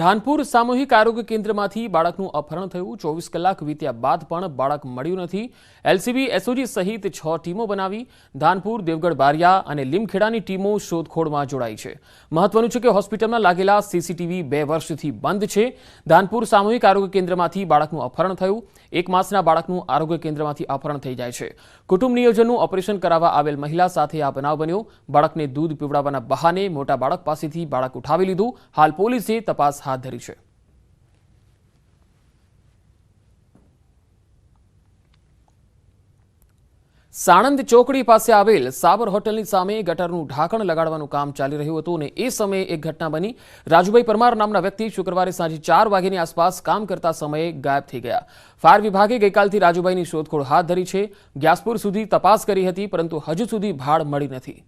ધાનપુર સામૂહિક આરોગ્ય કેન્દ્રમાંથી બાળકનું અપહરણ થયું। 24 કલાક વીત્યા બાદ પણ બાળક મળ્યું નથી। એલસીબી એસઓજી સહિત 6 ટીમો બનાવી ધાનપુર, દેવગઢ, બારિયા અને લીમખેડાની ટીમો શોધખોળમાં જોડાઈ છે। મહત્વનું છે કે હોસ્પિટલમાં લાગેલા સીસીટીવી 2 વર્ષથી બંધ છે। ધાનપુર સામૂહિક આરોગ્ય કેન્દ્રમાંથી બાળકનું અપહરણ થયું। 1 માસના બાળકનું આરોગ્ય કેન્દ્રમાંથી અપહરણ થઈ જાય છે। કુટુંબ નિયોજનનું ઓપરેશન કરાવવા આવેલ મહિલા સાથે આ બનાવ બન્યો। બાળકને દૂધ પીવડાવવાના બહાને મોટા બાળક પાસેથી બાળક ઉઠાવી લીધું। હાલ પોલીસે તપાસ હાથ ધરી છે। સાણંદ ચોકડી પાસે આવેલ સાબર હોટલની સામે ગટરનું ઢાંકણ લગાડવાનું કામ ચાલી રહ્યું હતું અને એ સમયે એક ઘટના બની। રાજુભાઈ પરમાર નામના વ્યક્તિ શુક્રવારે સાંજે 4 વાગ્યાની આસપાસ કામ કરતા સમયે ગાયબ થઈ ગયા। ફાયર વિભાગે ગઈકાલથી રાજુભાઈની શોધખોળ હાથ ધરી છે। ગ્યાસપુર સુધી તપાસ કરી હતી પરંતુ હજુ સુધી ભાળ મળી નથી।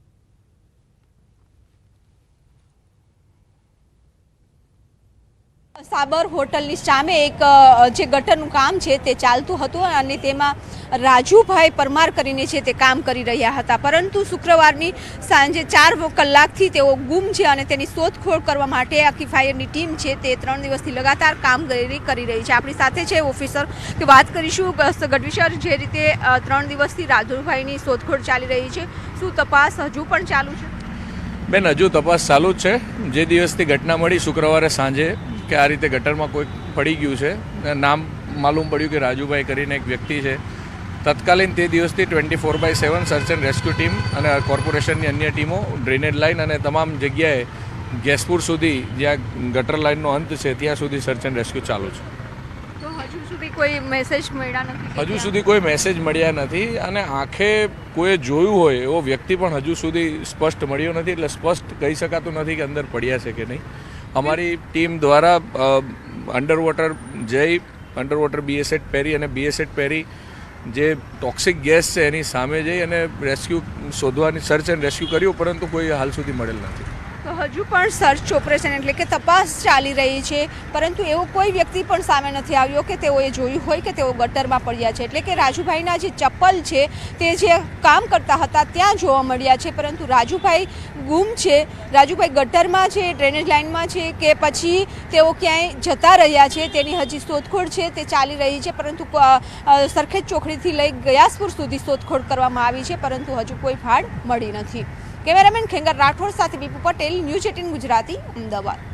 સાબર હોટલની સામે એક જે ગટરનું કામ છે તે ચાલતું હતું અને તેમાં રાજુભાઈ પરમાર કરીને છે તે કામ કરી રહ્યા હતા, પરંતુ શુક્રવારની સાંજે 4 કલાકથી તેઓ ગુમ છે અને તેની શોધખોળ કરવા માટે આખી ફાયરની ટીમ છે તે 3 દિવસથી લગાતાર કામગીરી કરી રહી છે। આપણી સાથે છે ઓફિસર કે વાત કરીશું। ગઢવી સર, જે રીતે 3 દિવસથી રાજુભાઈની શોધખોળ ચાલી રહી છે, શું તપાસ હજુ પણ ચાલુ છે? બેન, હજુ તપાસ ચાલુ જ છે। જે દિવસથી ઘટના મળી શુક્રવારે સાંજે કે આ રીતે ગટરમાં કોઈ પડી ગયું છે, નામ માલુમ પડ્યું કે રાજુભાઈ કરીને એક વ્યક્તિ છે। તત્કાલીન તે દિવસથી 24/7 સર્ચ એન્ડ રેસ્ક્યુ ટીમ અને કોર્પોરેશનની અન્ય ટીમો ડ્રેનેજ લાઇન અને તમામ જગ્યાએ ગેસપુર સુધી જ્યાં ગટર લાઇનનો અંત છે ત્યાં સુધી સર્ચ એન્ડ રેસ્ક્યુ ચાલુ છે। તો હજુ સુધી કોઈ મેસેજ મળ્યા નથી? હજુ સુધી કોઈ મેસેજ મળ્યા નથી અને આંખે કોઈ જોયું હોય એવો વ્યક્તિ પણ હજુ સુધી સ્પષ્ટ મળ્યો નથી, એટલે સ્પષ્ટ કહી શકાતું નથી કે અંદર પડ્યા છે કે નહીં। અમારી ટીમ દ્વારા અંડરવોટર BA-7 પહેરી અને BA-7 પહેરી જે ટોક્સિક ગેસ છે એની સામે જઈ અને રેસ્ક્યુ શોધવાની સર્ચ એન્ડ રેસ્ક્યુ કર્યું, પરંતુ કોઈ હાલ સુધી મળેલ નથી। તો હજુ પણ સર્ચ ઓપરેશન એટલે કે તપાસ ચાલી રહી છે, પરંતુ એવો કોઈ વ્યક્તિ પણ સામે નથી આવ્યો કે તેઓએ જોયું હોય કે તેઓ ગટરમાં પડ્યા છે। એટલે કે રાજુભાઈના જે ચપ્પલ છે તે જે કામ કરતા હતા ત્યાં જોવા મળ્યા છે, પરંતુ રાજુભાઈ ગુમ છે। રાજુભાઈ ગટરમાં છે, ડ્રેનેજ લાઇનમાં છે કે પછી તેઓ ક્યાંય જતા રહ્યા છે તેની હજી શોધખોળ છે તે ચાલી રહી છે, પરંતુ સરખેજ ચોકડીથી લઈ ગયાસપુર સુધી શોધખોળ કરવામાં આવી છે, પરંતુ હજુ કોઈ ભાળ મળી નથી। કેમેરામેન ખેંગર રાઠોડ સાથે બીપુ પટેલ, ન્યૂઝ 18 ગુજરાતી, અમદાવાદ।